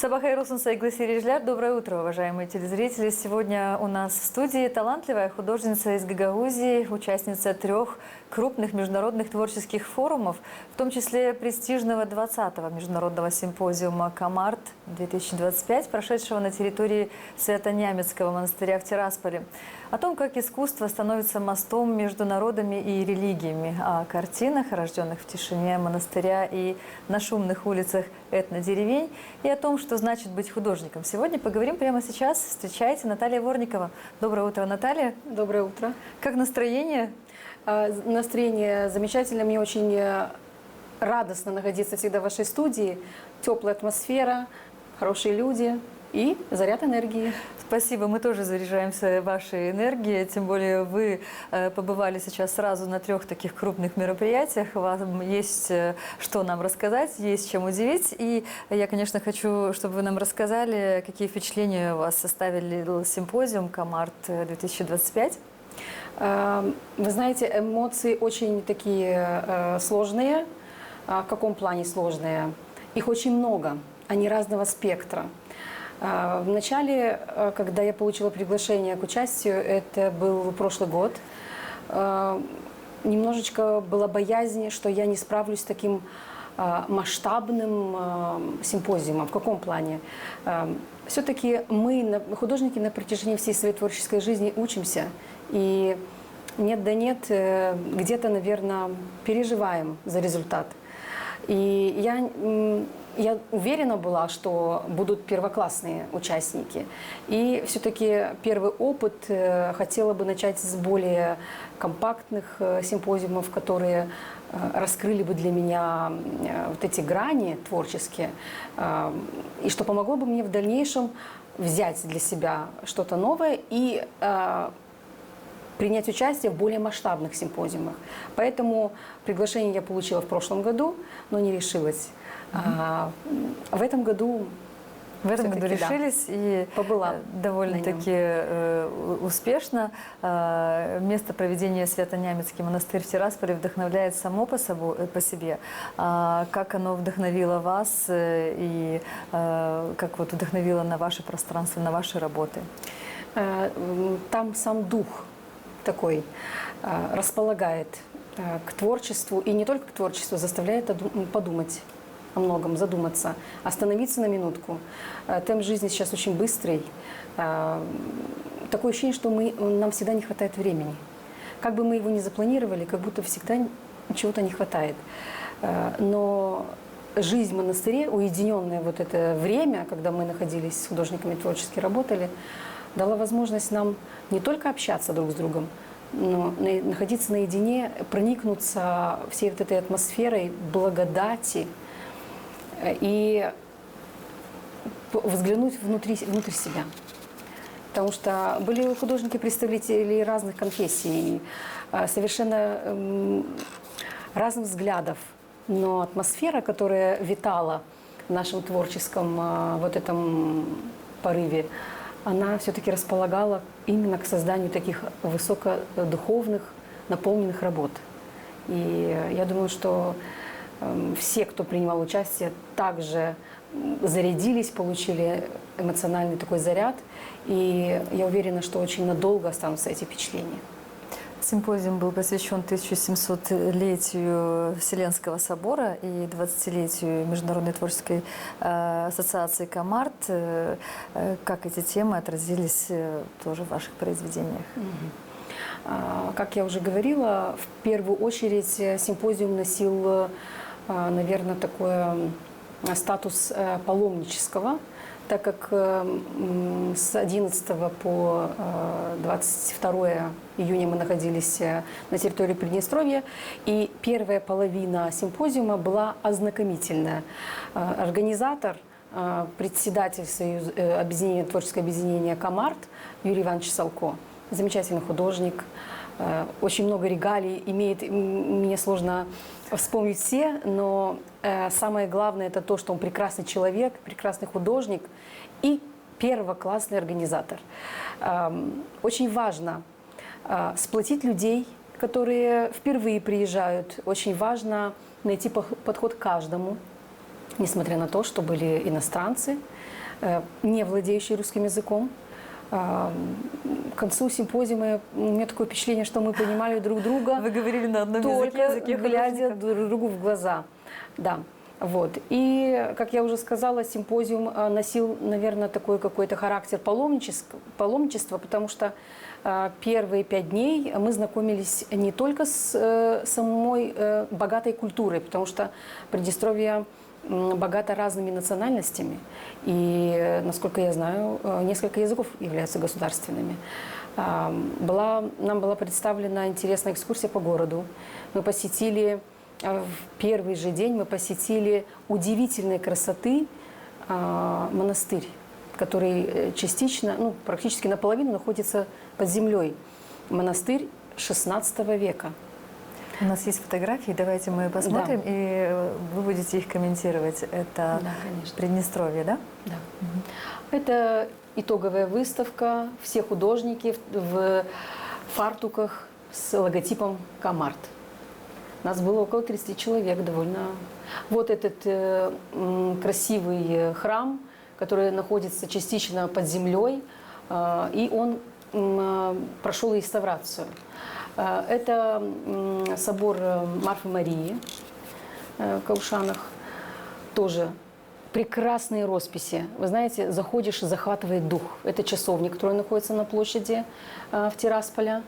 Сабаха Ирусунса и Гласирижляр. Доброе утро, уважаемые телезрители. Сегодня у нас в студии талантливая художница из Гагаузии, участница 3 крупных международных творческих форумов, в том числе престижного 20-го международного симпозиума «Камарт-2025», прошедшего на территории Свято-Нямецкого монастыря в Тирасполе. О том, как искусство становится мостом между народами и религиями, о картинах, рожденных в тишине монастыря и на шумных улицах этнодеревень, и о том, что значит быть художником. Сегодня поговорим прямо сейчас. Встречайте, Наталья Ворникова. Доброе утро, Наталья. Доброе утро. Как настроение? Настроение замечательное. Мне очень радостно находиться всегда в вашей студии. Теплая атмосфера, хорошие люди и заряд энергии. Спасибо, мы тоже заряжаемся вашей энергией, тем более вы побывали сейчас сразу на 3 таких крупных мероприятиях, вам есть что нам рассказать, есть чем удивить, и я, конечно, хочу, чтобы вы нам рассказали, какие впечатления у вас составили симпозиум «Камарт-2025». Вы знаете, эмоции очень такие сложные. В каком плане сложные? Их очень много, они разного спектра. Вначале, когда я получила приглашение к участию, это был прошлый год, немножечко была боязнь, что я не справлюсь с таким масштабным симпозиумом. В каком плане? Все-таки мы, художники, на протяжении всей своей творческой жизни учимся. И нет да нет, где-то, наверное, переживаем за результат. И я уверена была, что будут первоклассные участники. И все-таки первый опыт хотела бы начать с более компактных симпозиумов, которые раскрыли бы для меня вот эти грани творческие, и что помогло бы мне в дальнейшем взять для себя что-то новое и принять участие в более масштабных симпозиумах. Поэтому приглашение я получила в прошлом году, но не решилась. В этом году решились, да, и побыла довольно-таки успешно. Место проведения Свято-Нямецкий монастырь в Тирасполе вдохновляет само по себе. Как оно вдохновило вас и как вот вдохновило на ваше пространство, на ваши работы? Там сам дух такой располагает к творчеству, и не только к творчеству, заставляет подумать о многом, задуматься, остановиться на минутку. Темп жизни сейчас очень быстрый. Такое ощущение, что нам всегда не хватает времени. Как бы мы его ни запланировали, как будто всегда чего-то не хватает. Но жизнь в монастыре, уединенное вот это время, когда мы находились с художниками, творчески работали, дала возможность нам не только общаться друг с другом, но находиться наедине, проникнуться всей вот этой атмосферой благодати и взглянуть внутрь себя. Потому что были художники-представители разных конфессий, совершенно разных взглядов, но атмосфера, которая витала в нашем творческом вот этом порыве, она все-таки располагала именно к созданию таких высокодуховных, наполненных работ. И я думаю, что все, кто принимал участие, также зарядились, получили эмоциональный такой заряд. И я уверена, что очень надолго останутся эти впечатления. Симпозиум был посвящен 1700-летию Вселенского собора и 20-летию Международной творческой ассоциации «Камарт». Как эти темы отразились тоже в ваших произведениях? Как я уже говорила, в первую очередь симпозиум носил, наверное, такой статус паломнического, так как с 11 по 22 июня мы находились на территории Приднестровья, и первая половина симпозиума была ознакомительная. Организатор, председатель творческого объединения «Камарт» Юрий Иванович Салко, замечательный художник, очень много регалий имеет, мне сложно вспомнить все, но самое главное это то, что он прекрасный человек, прекрасный художник и первоклассный организатор. Очень важно сплотить людей, которые впервые приезжают, очень важно найти подход к каждому, несмотря на то, что были иностранцы, не владеющие русским языком. К концу симпозиума у меня такое впечатление, что мы понимали друг друга. Вы говорили на одном только языке глядя художников. друг другу в глаза. Да. Вот. И, как я уже сказала, симпозиум носил, наверное, такой какой-то характер паломничества, потому что первые 5 дней мы знакомились не только с самой богатой культурой, потому что Приднестровье богато разными национальностями. И, насколько я знаю, несколько языков являются государственными. Нам была представлена интересная экскурсия по городу. Мы посетили, в первый же день мы посетили удивительной красоты монастырь, который частично, ну, практически наполовину находится под землей. Монастырь XVI века. У нас есть фотографии, давайте мы посмотрим, Да. и вы будете их комментировать. Это Да, конечно. Приднестровье, да? Да. Это итоговая выставка. Все художники в фартуках с логотипом Комарт. Нас было около 30 человек, довольно. Вот этот красивый храм, который находится частично под землей, и он прошел реставрацию. Это собор Марфы Марии в Каушанах. Тоже прекрасные росписи. Вы знаете, заходишь и захватывает дух. Это часовня, которая находится на площади в Тирасполе,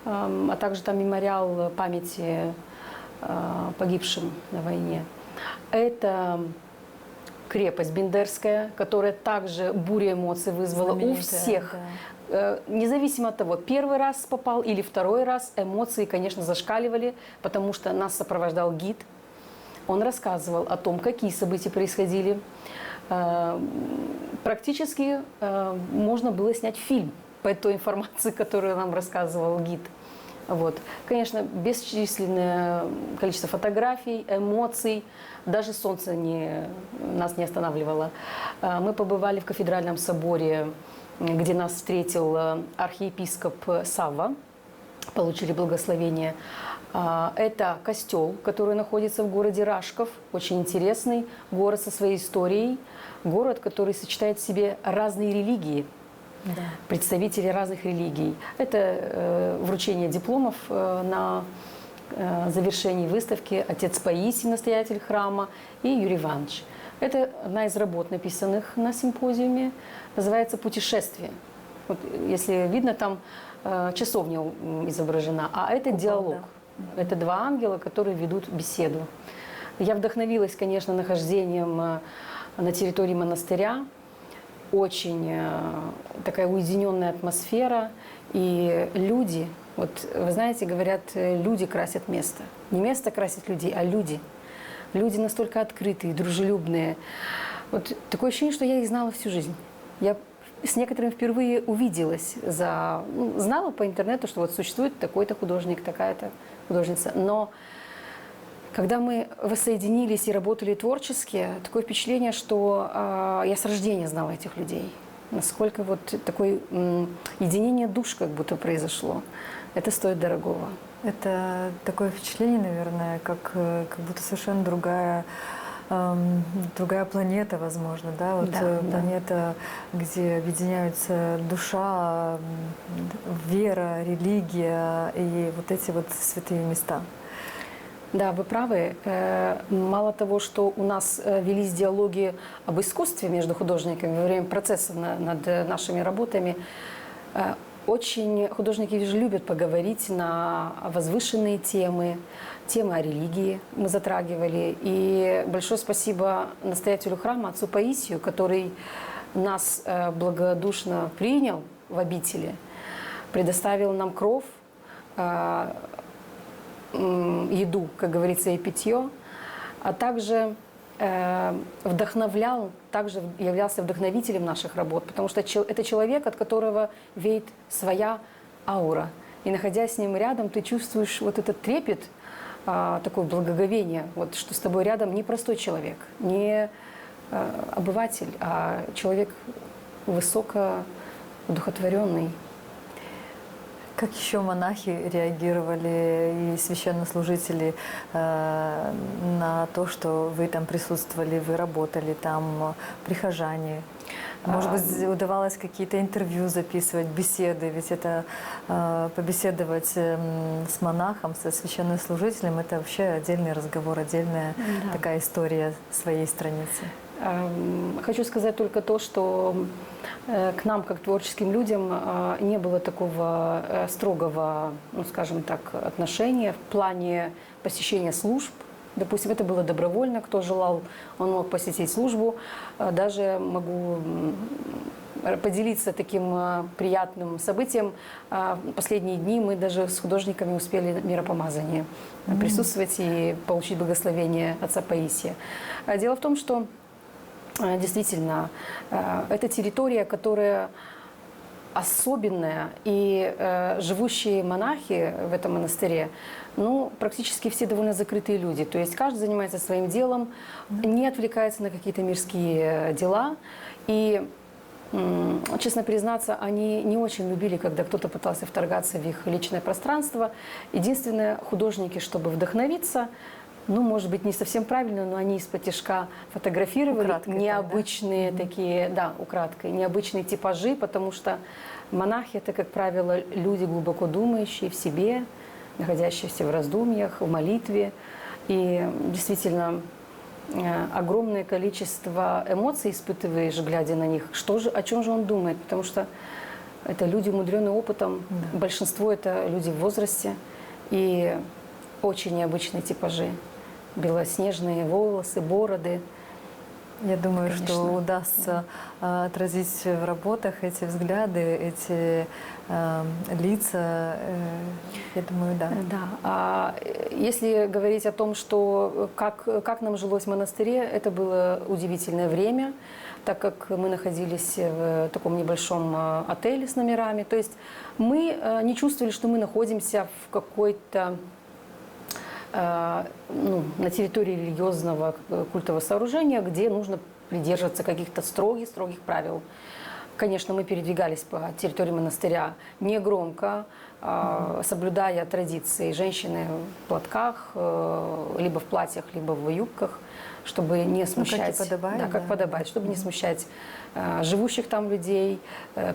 а также там мемориал памяти погибшим на войне. Это крепость Бендерская, которая также бурю эмоций вызвала у Знаменитая, всех. да. Независимо от того, первый раз попал или второй раз, эмоции, конечно, зашкаливали, потому что нас сопровождал гид. Он рассказывал о том, какие события происходили. Практически можно было снять фильм по той информации, которую нам рассказывал гид. Вот. Конечно, бесчисленное количество фотографий, эмоций. Даже солнце нас не останавливало. Мы побывали в кафедральном соборе, где нас встретил архиепископ Савва, получили благословение. Это костел, который находится в городе Рашков, очень интересный город со своей историей, город, который сочетает в себе разные религии, Да. представители разных религий. Это вручение дипломов на завершении выставки отец Паисий, настоятель храма, и Юрий Иванович. Это одна из работ, написанных на симпозиуме, называется «Путешествие». Вот, если видно, там часовня изображена, а это Купол, диалог. да. Это 2 ангела, которые ведут беседу. Я вдохновилась, конечно, нахождением на территории монастыря. Очень такая уединенная атмосфера. И люди, вот вы знаете, говорят, люди красят место. Не место красит людей, а люди. Люди настолько открытые, дружелюбные. Вот такое ощущение, что я их знала всю жизнь. Я с некоторыми впервые увиделась. Знала по интернету, что вот существует такой-то художник, такая-то художница. Но когда мы воссоединились и работали творчески, такое впечатление, что я с рождения знала этих людей. Насколько вот такое единение душ как будто произошло. Это стоит дорогого. Это такое впечатление, наверное, как будто совершенно другая планета, возможно, да? Вот Да, да. планета, где объединяются душа, вера, религия и вот эти вот святые места. Да, вы правы. Мало того, что у нас велись диалоги об искусстве между художниками во время процесса над нашими работами, очень художники же любят поговорить на возвышенные темы, темы о религии мы затрагивали. И большое спасибо настоятелю храма, отцу Паисию, который нас благодушно принял в обители, предоставил нам кров, еду, как говорится, и питье, а также вдохновлял, также являлся вдохновителем наших работ, потому что это человек, от которого веет своя аура. И находясь с ним рядом, ты чувствуешь вот этот трепет, такое благоговение, вот, что с тобой рядом не простой человек, не обыватель, а человек высокоодухотворенный. Как еще монахи реагировали и священнослужители на то, что вы там присутствовали, вы работали там, прихожане? Может быть, удавалось какие-то интервью записывать, беседы, ведь это побеседовать с монахом, со священнослужителем, это вообще отдельный разговор, отдельная такая история своей страницы. Хочу сказать только то, что к нам, как творческим людям, не было такого строгого, ну, скажем так, отношения в плане посещения служб. Допустим, это было добровольно, кто желал, он мог посетить службу. Даже могу поделиться таким приятным событием. Последние дни мы даже с художниками успели миропомазание присутствовать и получить благословение отца Паисия. Дело в том, что действительно это территория, которая особенная, и живущие монахи в этом монастыре, ну, практически все довольно закрытые люди. То есть каждый занимается своим делом, не отвлекается на какие-то мирские дела. И, честно признаться, они не очень любили, когда кто-то пытался вторгаться в их личное пространство. Единственное, художники, чтобы вдохновиться, ну, может быть, не совсем правильно, но они из-под тишка фотографировали украдкой, необычные такие, да, украдкой, необычные типажи, потому что монахи – это, как правило, люди, глубоко думающие в себе, находящиеся в раздумьях, в молитве. И действительно, огромное количество эмоций испытываешь, глядя на них. О чем же он думает? Потому что это люди, умудренные опытом. Да. Большинство – это люди в возрасте. И очень необычные типажи. Белоснежные волосы, бороды. Я думаю, Конечно. что удастся отразить в работах эти взгляды, эти лица. Я думаю, да. Да. Если говорить о том, что как нам жилось в монастыре, это было удивительное время, так как мы находились в таком небольшом отеле с номерами. То есть мы не чувствовали, что мы находимся в какой-то на территории религиозного культового сооружения, где нужно придерживаться каких-то строгих правил. Конечно, мы передвигались по территории монастыря негромко, соблюдая традиции. Женщины в платках, либо в платьях, либо в юбках, чтобы не смущать, как и подобает, да, как подобает, чтобы не смущать живущих там людей,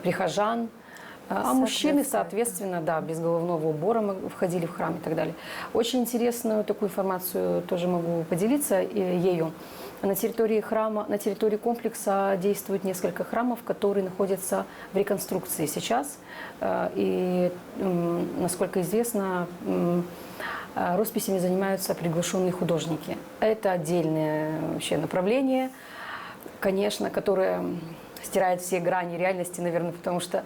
прихожан. А мужчины, соответственно, да, без головного убора входили в храм и так далее. Очень интересную такую информацию тоже могу поделиться ею. На территории храма, на территории комплекса действует несколько храмов, которые находятся в реконструкции сейчас. И, насколько известно, росписями занимаются приглашенные художники. Это отдельное вообще направление, конечно, которое стирает все грани реальности, наверное, потому что,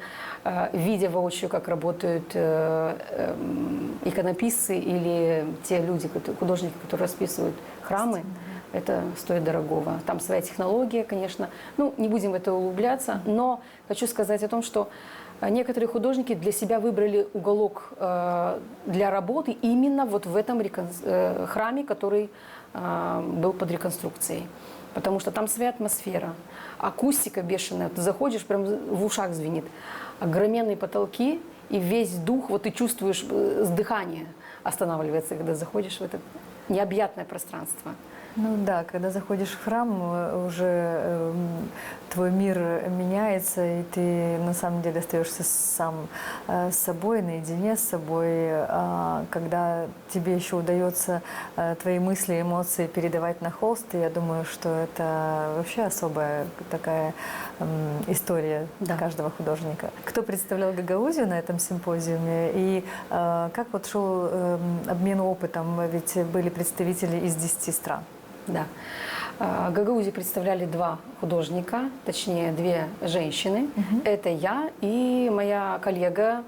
видя воочию, как работают иконописцы или те люди, художники, которые расписывают храмы, это стоит дорогого. Там своя технология, конечно. Ну, не будем в это углубляться, но хочу сказать о том, что некоторые художники для себя выбрали уголок для работы именно вот в этом храме, который был под реконструкцией. Потому что там своя атмосфера, акустика бешеная. Ты заходишь, прям в ушах звенит. Огроменные потолки, и весь дух, вот ты чувствуешь, дыхание останавливается, когда заходишь в это необъятное пространство. Ну да, когда заходишь в храм, уже твой мир меняется, и ты на самом деле остаешься сам с собой, наедине с собой. Когда тебе еще удается твои мысли, эмоции передавать на холст, я думаю, что это вообще особая такая история каждого художника. Кто представлял Гагаузию на этом симпозиуме, и как вот шел обмен опытом, ведь были представители из 10 стран? Да. Гагаузию представляли 2 художника, точнее 2 женщины. Это я и моя коллега,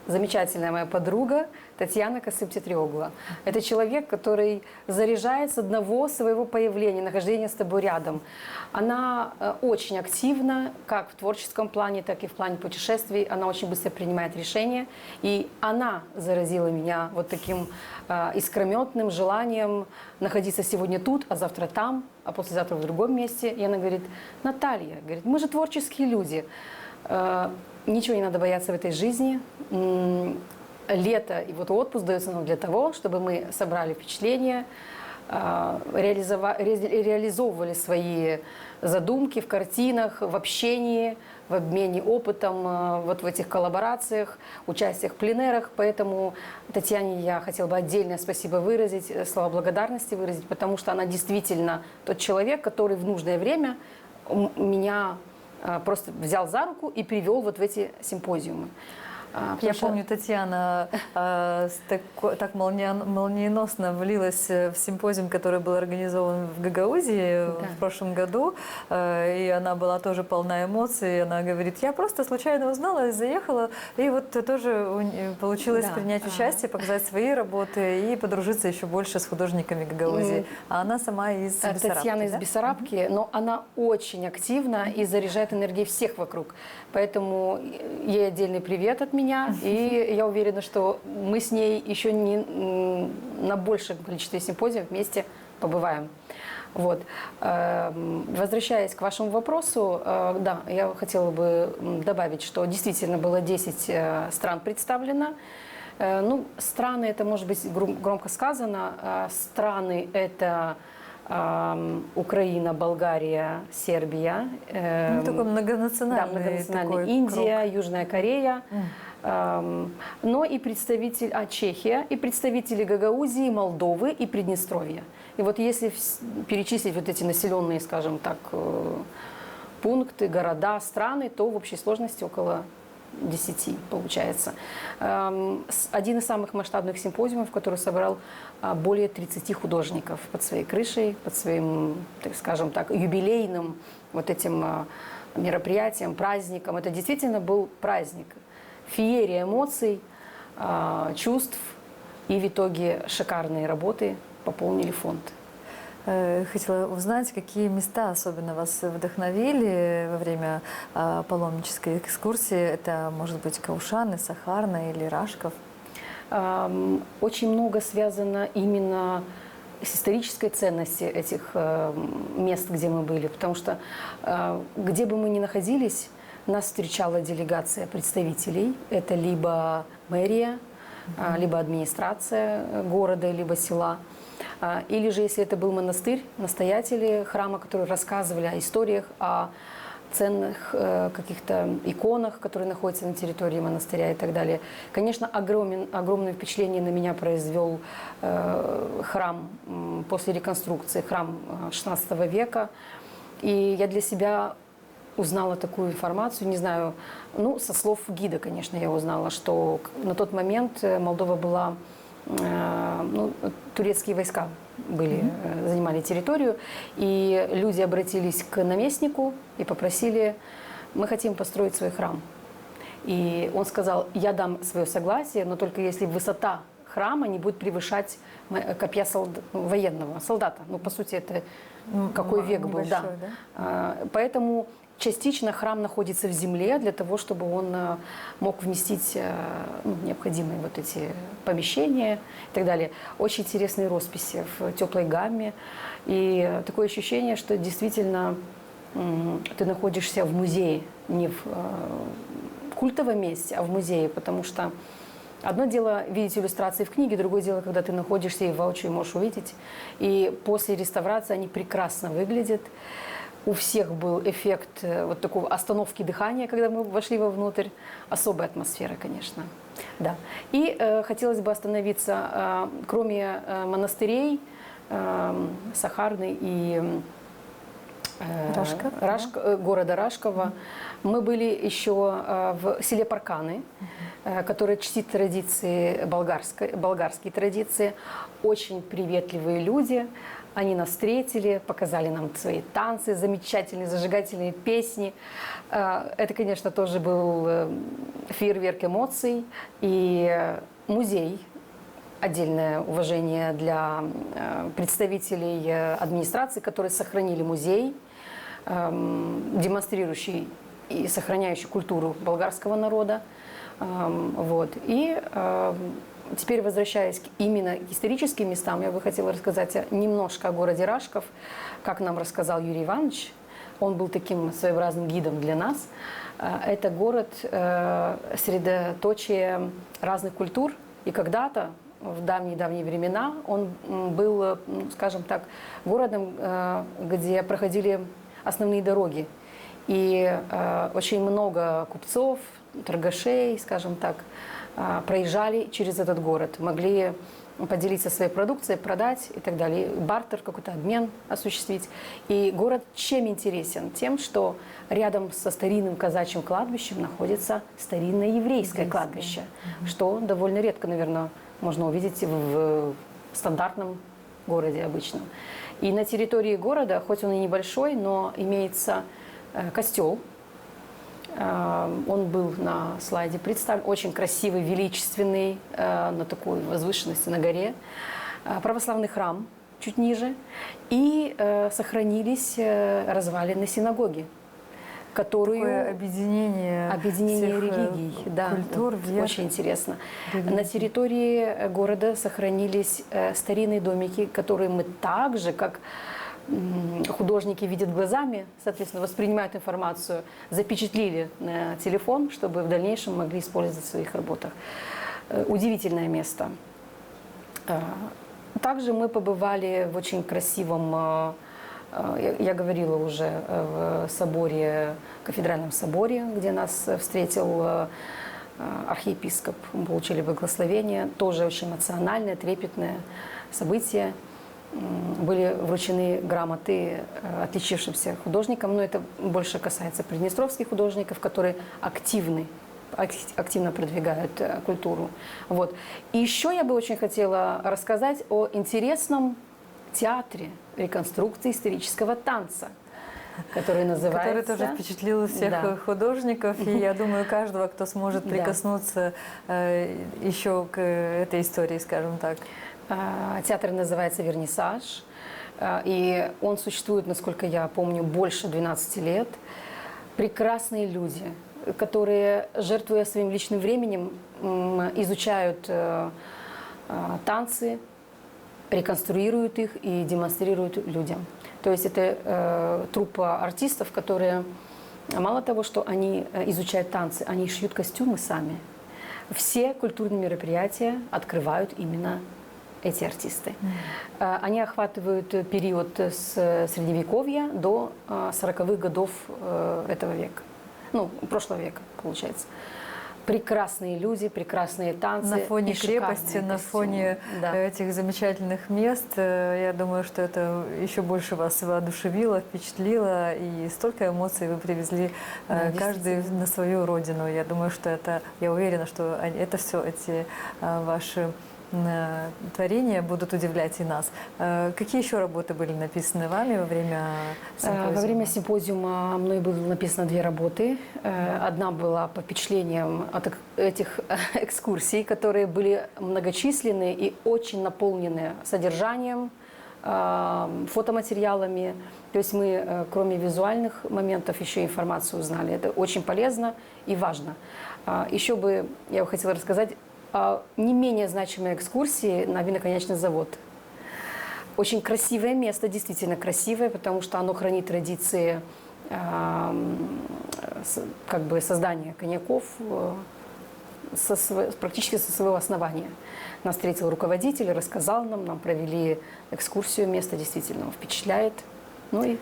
замечательная моя подруга Татьяна Касып-Тетриоглу. Это человек, который заряжает с одного своего появления, нахождения с тобой рядом. Она очень активна, как в творческом плане, так и в плане путешествий. Она очень быстро принимает решения. И она заразила меня вот таким искрометным желанием находиться сегодня тут, а завтра там, а послезавтра в другом месте. И она говорит: Наталья, говорит, мы же творческие люди. Ничего не надо бояться в этой жизни. лето и вот отпуск дается нам для того, чтобы мы собрали впечатления, реализовывали свои задумки в картинах, в общении, в обмене опытом, вот в этих коллаборациях, участиях в пленерах. Поэтому Татьяне я хотела бы отдельное спасибо выразить, слова благодарности выразить, потому что она действительно тот человек, который в нужное время меня просто взял за руку и привел вот в эти симпозиумы. Я помню, Татьяна так молниеносно влилась в симпозиум, который был организован в Гагаузии в прошлом году, и она была тоже полна эмоций. Она говорит, я просто случайно узнала, заехала, и вот тоже получилось принять участие, показать свои работы и подружиться еще больше с художниками Гагаузии. А она сама из Бессарабки. Татьяна из Бессарабки, но она очень активна и заряжает энергией всех вокруг. Поэтому ей отдельный привет от меня. И я уверена, что мы с ней еще не на большем количестве симпозиев вместе побываем. Вот. Возвращаясь к вашему вопросу, да, я хотела бы добавить, что действительно было 10 стран представлено. Ну, страны, это может быть громко сказано. Страны – это Украина, Болгария, Сербия. Такой многонациональный. Да, многонациональный. Индия, круг. Южная Корея. Но и Чехия, и представители Гагаузии, Молдовы и Приднестровья. И вот если перечислить вот эти населенные, скажем так, пункты, города, страны, то в общей сложности около 10 получается. Один из самых масштабных симпозиумов, который собрал более 30 художников под своей крышей, под своим, так скажем так, юбилейным вот этим мероприятием, праздником. Это действительно был праздник. Феерия эмоций, чувств, и в итоге шикарные работы пополнили фонд. Хотела узнать, какие места особенно вас вдохновили во время паломнической экскурсии. Это, может быть, Каушаны, Сахарна или Рашков? Очень много связано именно с исторической ценностью этих мест, где мы были. Потому что где бы мы ни находились, нас встречала делегация представителей. Это либо мэрия, либо администрация города, либо села. Или же, если это был монастырь, настоятели храма, которые рассказывали о историях, о ценных каких-то иконах, которые находятся на территории монастыря и так далее. Конечно, огромное впечатление на меня произвел храм после реконструкции, храм XVI века. И я для себя узнала такую информацию, не знаю, ну, со слов гида, конечно, я узнала, что на тот момент Молдова была, ну, турецкие войска занимали территорию, и люди обратились к наместнику и попросили, мы хотим построить свой храм. И он сказал, я дам свое согласие, но только если высота храма не будет превышать копья военного солдата. Ну, по сути, это какой век был. Большой, да? Поэтому частично храм находится в земле для того, чтобы он мог вместить необходимые вот эти помещения и так далее. Очень интересные росписи в теплой гамме. И такое ощущение, что действительно ты находишься в музее, не в культовом месте, а в музее, потому что одно дело видеть иллюстрации в книге, другое дело, когда ты находишься и воочию можешь увидеть. И после реставрации они прекрасно выглядят. У всех был эффект вот такого остановки дыхания, когда мы вошли вовнутрь. Особая атмосфера, конечно. Да. И хотелось бы остановиться, кроме монастырей, Сахарны и города Рашкова, мы были еще в селе Парканы, которое чтит традиции, болгарские традиции. Очень приветливые люди. Они нас встретили, показали нам свои танцы, замечательные зажигательные песни. Это, конечно, тоже был фейерверк эмоций. И музей. Отдельное уважение для представителей администрации, которые сохранили музей, демонстрирующий и сохраняющий культуру болгарского народа. Вот. И теперь, возвращаясь именно к историческим местам, я бы хотела рассказать немножко о городе Рашков. Как нам рассказал Юрий Иванович, он был таким своеобразным гидом для нас. Это город средоточие разных культур, и когда-то, в давние-давние времена, он был, скажем так, городом, где проходили основные дороги. И очень много купцов, торгашей, скажем так, проезжали через этот город, могли поделиться своей продукцией, продать и так далее, бартер, какой-то обмен осуществить. И город чем интересен? Тем, что рядом со старинным казачьим кладбищем находится старинное еврейское кладбище, что довольно редко, наверное, можно увидеть в стандартном городе обычном. И на территории города, хоть он и небольшой, но имеется костел. Он был на слайде представлен, очень красивый, величественный, на такой возвышенности на горе. Православный храм чуть ниже. И сохранились развалины синагоги, которую... Такое объединение всех религий, да, культур, вер. очень интересно. Религий. На территории города сохранились старинные домики, которые мы также, как художники видят глазами, соответственно, воспринимают информацию, запечатлели на телефон, чтобы в дальнейшем могли использовать в своих работах. Удивительное место. Также мы побывали в очень красивом, я говорила уже, в соборе, кафедральном соборе, где нас встретил архиепископ, мы получили благословение, тоже очень эмоциональное, трепетное событие. Были вручены грамоты отличившимся художникам, но это больше касается приднестровских художников, которые активно продвигают культуру. Вот. И еще я бы очень хотела рассказать о интересном театре реконструкции исторического танца, который называется... Который тоже впечатлил всех художников, и я думаю, каждого, кто сможет прикоснуться еще к этой истории, скажем так. Театр называется «Вернисаж», и он существует, насколько я помню, больше 12 лет. Прекрасные люди, которые, жертвуя своим личным временем, изучают танцы, реконструируют их и демонстрируют людям. То есть это труппа артистов, которые мало того, что они изучают танцы, они шьют костюмы сами. Все культурные мероприятия открывают именно эти артисты. Они охватывают период с Средневековья до 40-х годов этого века. Ну, прошлого века, получается. Прекрасные люди, прекрасные танцы. На фоне и крепости, на фоне этих замечательных мест, я думаю, что это еще больше вас воодушевило, впечатлило, и столько эмоций вы привезли, каждый на свою родину. Я думаю, что это, я уверена, что это все, эти ваши творения будут удивлять и нас. Какие еще работы были написаны вами во время симпозиума? Во время симпозиума мной было написано 2 работы. Одна была по впечатлениям от этих экскурсий, которые были многочисленные и очень наполнены содержанием, фотоматериалами. То есть мы, кроме визуальных моментов, еще информацию узнали. Это очень полезно и важно. Еще бы я хотела рассказать не менее значимые экскурсии на виноконечный завод. Очень красивое место, действительно красивое, потому что оно хранит традиции как бы создания коньяков практически со своего основания. Нас встретил руководитель, рассказал нам провели экскурсию, место действительно впечатляет. Ну и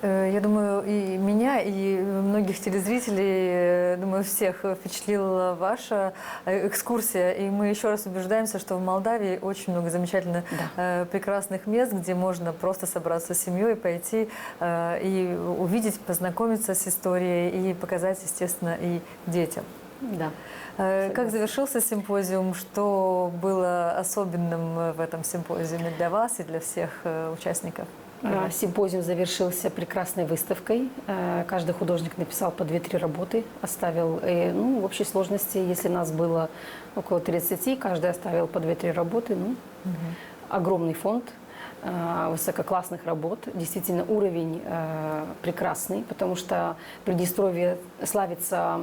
я думаю, и меня, и многих телезрителей, думаю, всех впечатлила ваша экскурсия. И мы еще раз убеждаемся, что в Молдавии очень много замечательных, прекрасных мест, где можно просто собраться с семьей, пойти и увидеть, познакомиться с историей и показать, естественно, и детям. Да. Как завершился симпозиум? Что было особенным в этом симпозиуме для вас и для всех участников? Симпозиум завершился прекрасной выставкой. Каждый художник написал по 2-3 работы, оставил, в общей сложности, если нас было около 30, каждый оставил по 2-3 работы. Огромный фонд высококлассных работ. Действительно, уровень прекрасный, потому что Приднестровье славится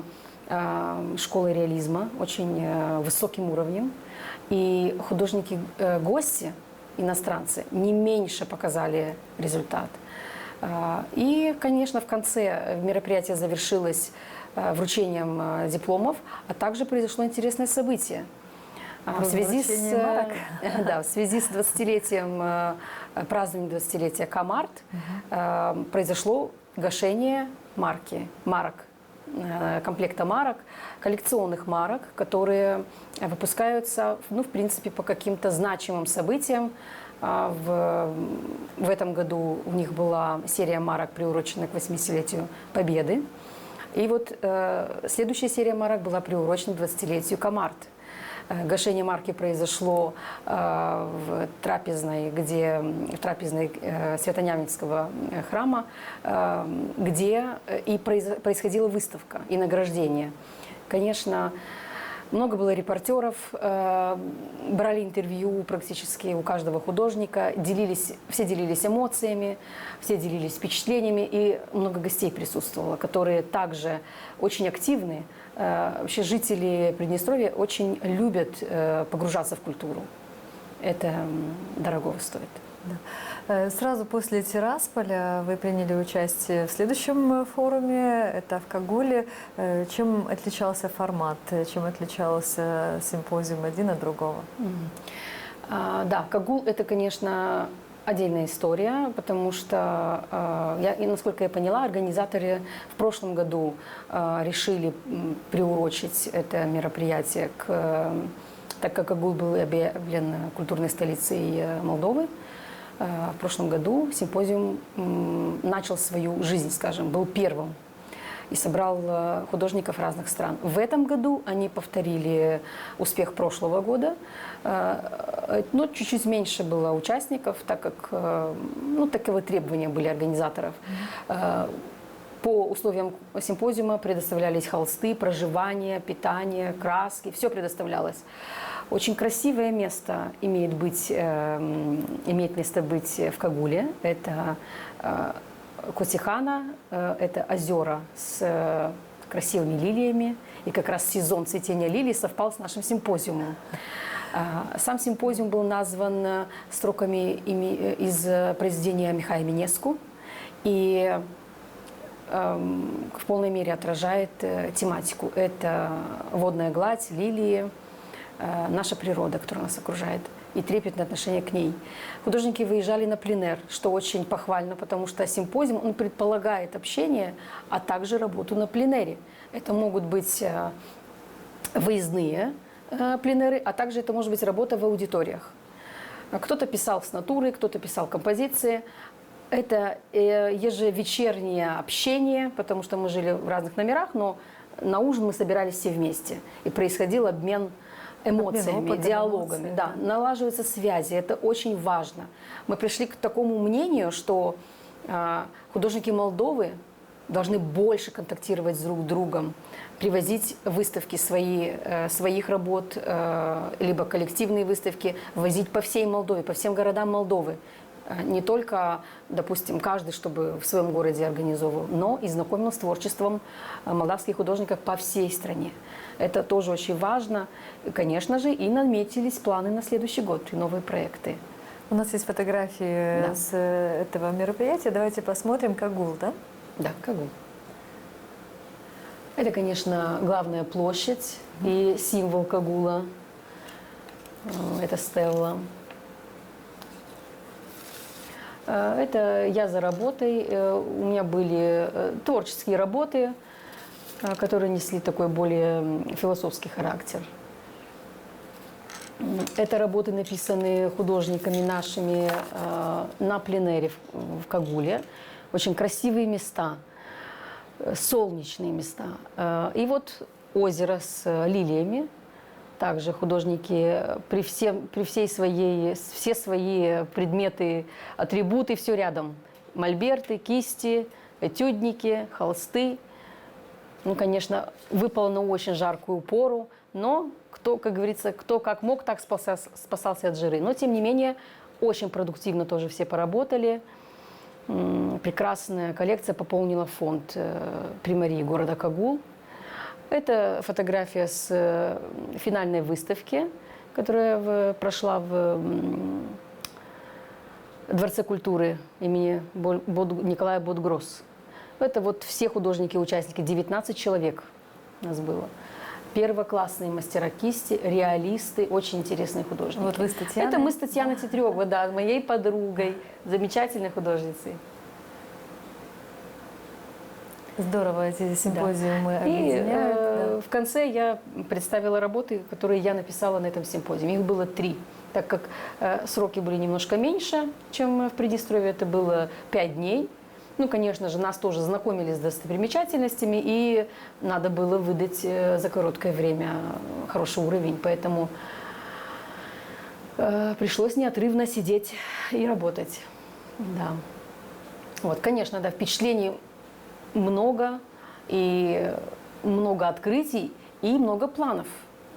школой реализма, очень высоким уровнем. И художники-гости, иностранцы, не меньше показали результат. И, конечно, в конце мероприятие завершилось вручением дипломов, а также произошло интересное событие. В связи Вручение марок. в связи с 20-летием, празднованием 20-летия Комарт произошло гашение марок, комплекта марок, коллекционных марок, которые выпускаются, в принципе, по каким-то значимым событиям. В этом году у них была серия марок, приуроченная к 80-летию Победы. И вот следующая серия марок была приурочена к 20-летию Комарт. Гашение марки произошло в трапезной Свято-Нявницкого храма, где и происходила выставка и награждение. Конечно, много было репортеров, брали интервью практически у каждого художника, все делились эмоциями, все делились впечатлениями, и много гостей присутствовало, которые также очень активны. Вообще жители Приднестровья очень любят погружаться в культуру. Это дорого стоит. Да. Сразу после Тирасполя вы приняли участие в следующем форуме, это в Кагуле. Чем отличался формат, чем отличался симпозиум один от другого? Да, Кагул – это, конечно, отдельная история, потому что, насколько я поняла, организаторы в прошлом году решили приурочить это мероприятие так как Кагул был объявлен культурной столицей Молдовы. В прошлом году симпозиум начал свою жизнь, скажем, был первым и собрал художников разных стран. В этом году они повторили успех прошлого года, но чуть-чуть меньше было участников, так как таковы требования были организаторов. По условиям симпозиума предоставлялись холсты, проживание, питание, краски, все предоставлялось. Очень красивое место имеет место быть в Кагуле. Это Котихана, это озера с красивыми лилиями. И как раз сезон цветения лилий совпал с нашим симпозиумом. Сам симпозиум был назван строками из произведения Михаила Минеску. И в полной мере отражает тематику. Это водная гладь, лилии, наша природа, которая нас окружает, и трепетное отношение к ней. Художники выезжали на пленэр, что очень похвально, потому что симпозиум, он предполагает общение, а также работу на пленэре. Это могут быть выездные пленэры, а также это может быть работа в аудиториях. Кто-то писал с натуры, кто-то писал композиции. Это ежевечернее общение, потому что мы жили в разных номерах, но на ужин мы собирались все вместе. И происходил обмен эмоциями, опытом, диалогами. эмоциями. Да, налаживаются связи, это очень важно. Мы пришли к такому мнению, что художники Молдовы должны больше контактировать друг с другом, привозить выставки своих работ, либо коллективные выставки, возить по всей Молдове, по всем городам Молдовы. Не только, допустим, каждый, чтобы в своем городе организовывал, но и знакомил с творчеством молдавских художников по всей стране. Это тоже очень важно. И, конечно же, и наметились планы на следующий год и новые проекты. У нас есть фотографии с этого мероприятия. Давайте посмотрим Кагул, да? Да, Кагул. Это, конечно, главная площадь и символ Кагула. Это стелла. Это я за работой. У меня были творческие работы, которые несли такой более философский характер. Это работы, написанные художниками нашими на пленэре в Кагуле. Очень красивые места, солнечные места. И вот озеро с лилиями. Также художники все свои предметы, атрибуты, все рядом. Мольберты, кисти, этюдники, холсты. Ну, конечно, выпало на очень жаркую пору, но кто, как говорится, кто как мог, так спасался от жары. Но, тем не менее, очень продуктивно тоже все поработали. Прекрасная коллекция пополнила фонд примарии города Кагул. Это фотография с финальной выставки, которая прошла в Дворце культуры имени Николая Бодгросс. Это вот все художники, участники, 19 человек у нас было. Первоклассные мастера кисти, реалисты, очень интересные художники. Вот вы с Татьяной? Это мы с Татьяной Тетеревой, да, моей подругой, замечательной художницей. Здорово, эти симпозиумы объединяют. И в конце я представила работы, которые я написала на этом симпозиуме. Их было 3. Так как сроки были немножко меньше, чем в Приднестровье, это было 5 дней. Ну, конечно же, нас тоже знакомили с достопримечательностями, и надо было выдать за короткое время хороший уровень. Поэтому пришлось неотрывно сидеть и работать. Да. Вот, конечно, да, впечатлений много, и много открытий, и много планов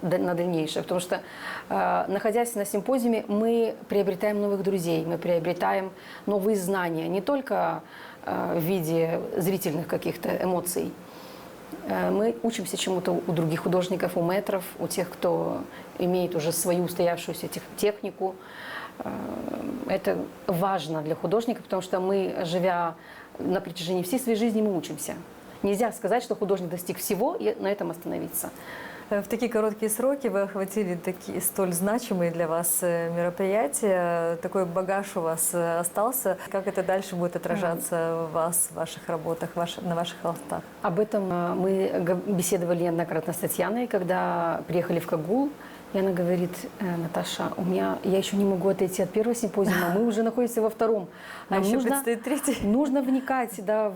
на дальнейшее. Потому что, находясь на симпозиуме, мы приобретаем новых друзей, мы приобретаем новые знания, не только в виде зрительных каких-то эмоций. Мы учимся чему-то у других художников, у мэтров, у тех, кто имеет уже свою устоявшуюся технику. Это важно для художника, потому что мы, живя на протяжении всей своей жизни, мы учимся. Нельзя сказать, что художник достиг всего и на этом остановиться. В такие короткие сроки вы охватили такие столь значимые для вас мероприятия. Такой багаж у вас остался. Как это дальше будет отражаться в вас, в ваших работах, на ваших холстах? Об этом мы беседовали неоднократно с Татьяной, когда приехали в Кагул. И она говорит: Наташа, я еще не могу отойти от первого симпозиума, мы уже находимся во втором. Нам еще предстоит третий. Нужно вникать, да,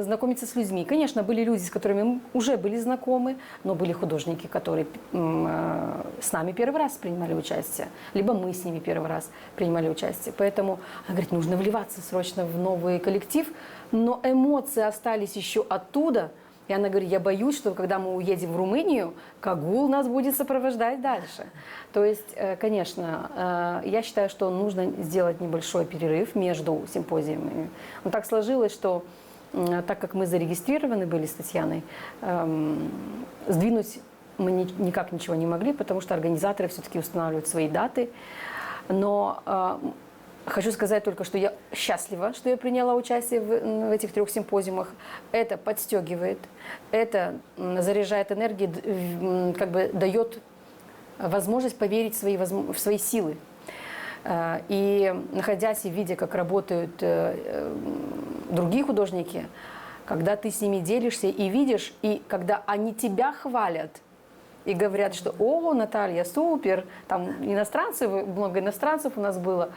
знакомиться с людьми. Конечно, были люди, с которыми мы уже были знакомы, но были художники, которые с нами первый раз принимали участие, либо мы с ними первый раз принимали участие. Поэтому она говорит, нужно вливаться срочно в новый коллектив, но эмоции остались еще оттуда. И она говорит, я боюсь, что когда мы уедем в Румынию, Кагул нас будет сопровождать дальше. То есть, конечно, я считаю, что нужно сделать небольшой перерыв между симпозиумами. Но так сложилось, что так как мы зарегистрированы были с Татьяной, сдвинуть мы никак ничего не могли, потому что организаторы все-таки устанавливают свои даты. Но хочу сказать только, что я счастлива, что я приняла участие в этих 3 симпозиумах. Это подстегивает, это заряжает энергией, как бы дает возможность поверить в свои силы. И находясь и видя, как работают другие художники, когда ты с ними делишься и видишь, и когда они тебя хвалят, и говорят, что «О, Наталья, супер!» Там иностранцы, много иностранцев у нас было.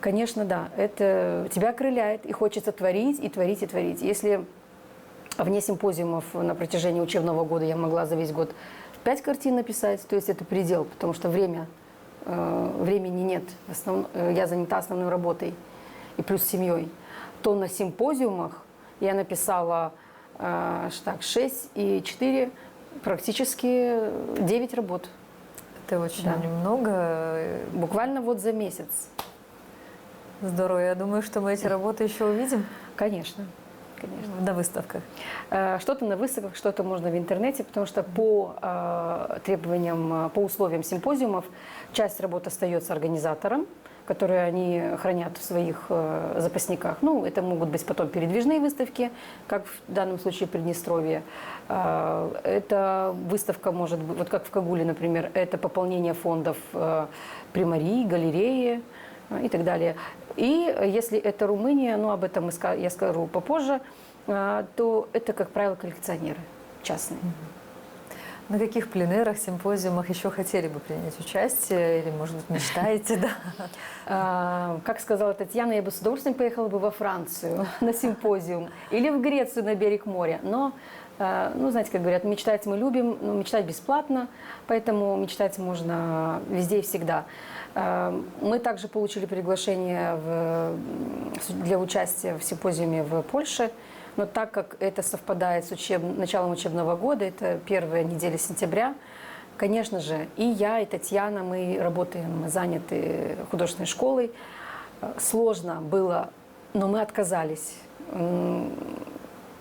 Конечно, да, это тебя окрыляет, и хочется творить, и творить, и творить. Если вне симпозиумов на протяжении учебного года я могла за весь год 5 картин написать, то есть это предел, потому что времени нет. Я занята основной работой и плюс семьей. То на симпозиумах я написала 6 и 4, практически 9 работ. Это очень много. Буквально вот за месяц. Здорово. Я думаю, что мы эти работы еще увидим. Конечно. Конечно. На выставках. Что-то на выставках, что-то можно в интернете, потому что по требованиям, по условиям симпозиумов часть работ остается организаторам, которые они хранят в своих запасниках. Ну, это могут быть потом передвижные выставки, как в данном случае в Приднестровье. Это выставка может быть, вот как в Кагуле, например, это пополнение фондов примарии, галереи и так далее. И если это Румыния, ну об этом я скажу попозже, то это, как правило, коллекционеры частные. На каких пленерах, симпозиумах еще хотели бы принять участие? Или, может быть, мечтаете? Как сказала Татьяна, я бы с удовольствием поехала бы во Францию на симпозиум или в Грецию на берег моря. Но, ну, знаете, как говорят, мечтать мы любим, но мечтать бесплатно, поэтому мечтать можно везде и всегда. Мы также получили приглашение для участия в симпозиуме в Польше, но так как это совпадает с началом учебного года, это первая неделя сентября, конечно же, и я, и Татьяна, мы работаем, заняты художественной школой. Сложно было, но мы отказались.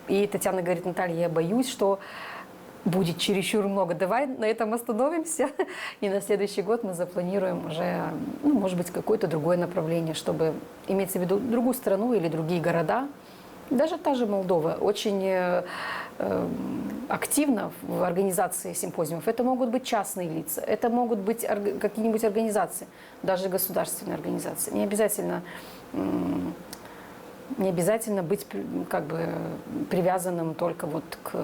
И Татьяна говорит, Наталья, я боюсь, что будет чересчур много. Давай на этом остановимся, и на следующий год мы запланируем уже, ну, может быть, какое-то другое направление, чтобы, имеется в виду, другую страну или другие города. Даже та же Молдова очень активна в организации симпозиумов. Это могут быть частные лица, это могут быть какие-нибудь организации, даже государственные организации. Не обязательно быть как бы привязанным только вот к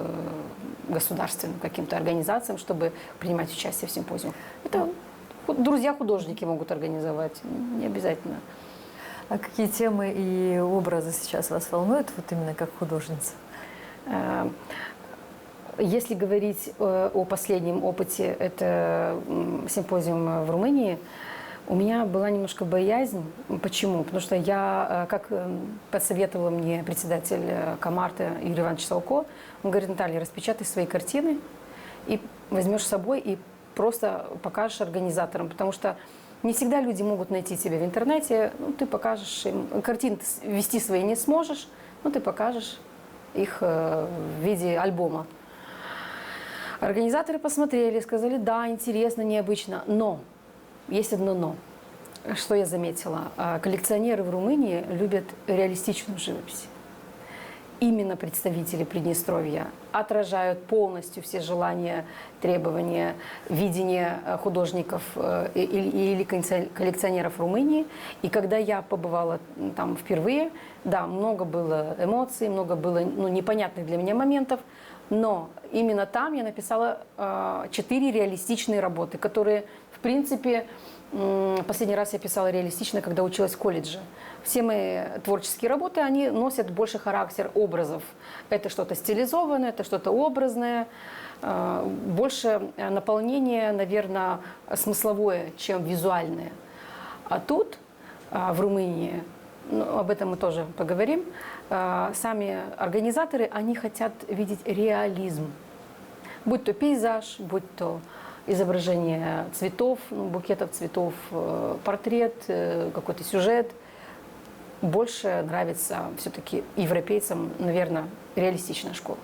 государственным каким-то организациям, чтобы принимать участие в симпозиумах. Это друзья-художники могут организовать, не обязательно. А какие темы и образы сейчас вас волнуют, вот именно как художница? Если говорить о последнем опыте, это симпозиум в Румынии, у меня была немножко боязнь. Почему? Потому что я, как посоветовал мне председатель Комарта Юрий Иванович Салко, он говорит: Наталья, распечатай свои картины и возьмешь с собой и просто покажешь организаторам, потому что не всегда люди могут найти тебя в интернете. Ну, ты покажешь им, картины вести свои не сможешь, но ты покажешь их в виде альбома. Организаторы посмотрели, сказали: да, интересно, необычно, но есть одно но. Что я заметила? Коллекционеры в Румынии любят реалистичную живопись. Именно представители Приднестровья отражают полностью все желания, требования, видения художников или коллекционеров Румынии. И когда я побывала там впервые, да, много было эмоций, много было непонятных для меня моментов, но именно там я написала 4 реалистичные работы, которые, в принципе, последний раз я писала реалистично, когда училась в колледже. Все мои творческие работы, они носят больше характер образов. Это что-то стилизованное, это что-то образное, больше наполнение, наверное, смысловое, чем визуальное. А тут, в Румынии, об этом мы тоже поговорим, сами организаторы, они хотят видеть реализм. Будь то пейзаж, будь то изображение цветов, букетов цветов, портрет, какой-то сюжет. Больше нравится все-таки европейцам, наверное, реалистичная школа.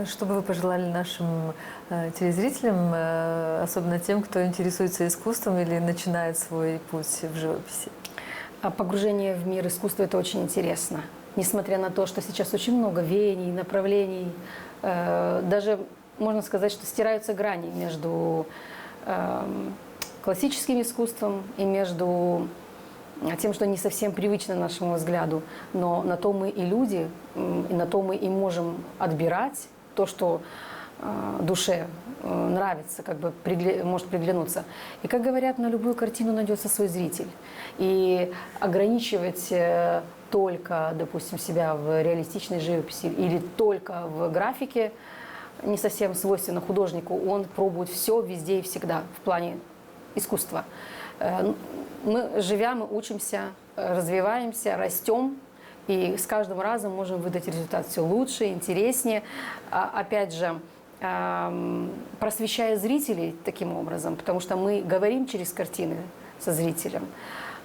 Что бы вы пожелали нашим телезрителям, особенно тем, кто интересуется искусством или начинает свой путь в живописи? Погружение в мир искусства – это очень интересно. Несмотря на то, что сейчас очень много веяний, направлений, даже можно сказать, что стираются грани между классическим искусством и между тем, что не совсем привычно нашему взгляду. Но на то мы и люди, и на то мы и можем отбирать то, что душе нравится, как бы может приглянуться. И, как говорят, на любую картину найдется свой зритель. И ограничивать только, допустим, себя в реалистичной живописи или только в графике не совсем свойственно художнику. Он пробует все везде и всегда в плане искусства. Мы, живя, мы учимся, развиваемся, растем, и с каждым разом можем выдать результат все лучше, интереснее. Опять же, просвещая зрителей таким образом, потому что мы говорим через картины со зрителем,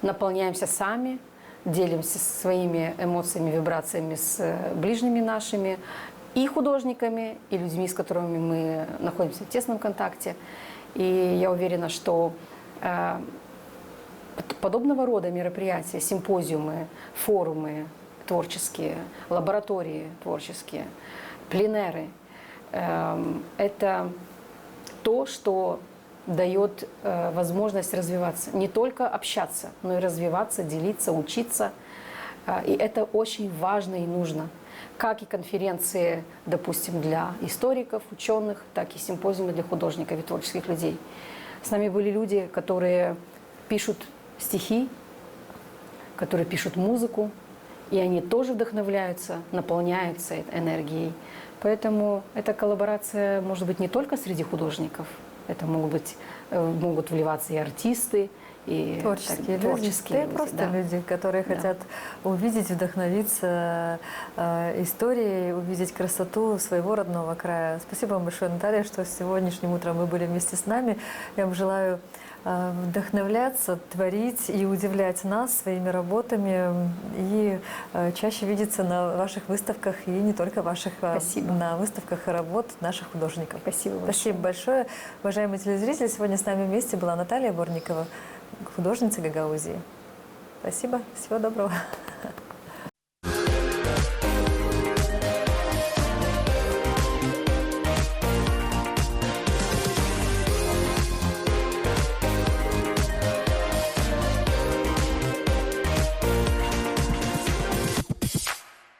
наполняемся сами, делимся своими эмоциями, вибрациями с ближними нашими, и художниками, и людьми, с которыми мы находимся в тесном контакте. И я уверена, что подобного рода мероприятия, симпозиумы, форумы творческие, лаборатории творческие, пленеры – это то, что дает возможность развиваться. Не только общаться, но и развиваться, делиться, учиться. И это очень важно и нужно. Как и конференции, допустим, для историков, ученых, так и симпозиумы для художников и творческих людей. С нами были люди, которые пишут стихи, которые пишут музыку, и они тоже вдохновляются, наполняются энергией. Поэтому эта коллаборация может быть не только среди художников, это могут вливаться и артисты, и творческие люди, просто да. люди, которые хотят увидеть, вдохновиться историей, увидеть красоту своего родного края. Спасибо вам большое, Наталья, что сегодняшним утром вы были вместе с нами. Я вам желаю вдохновляться, творить и удивлять нас своими работами и чаще видеться на ваших выставках и не только ваших, Спасибо. на выставках работ наших художников. Спасибо большое. Спасибо большое. Уважаемые телезрители, сегодня с нами вместе была Наталья Борникова, художница Гагаузии. Спасибо, всего доброго.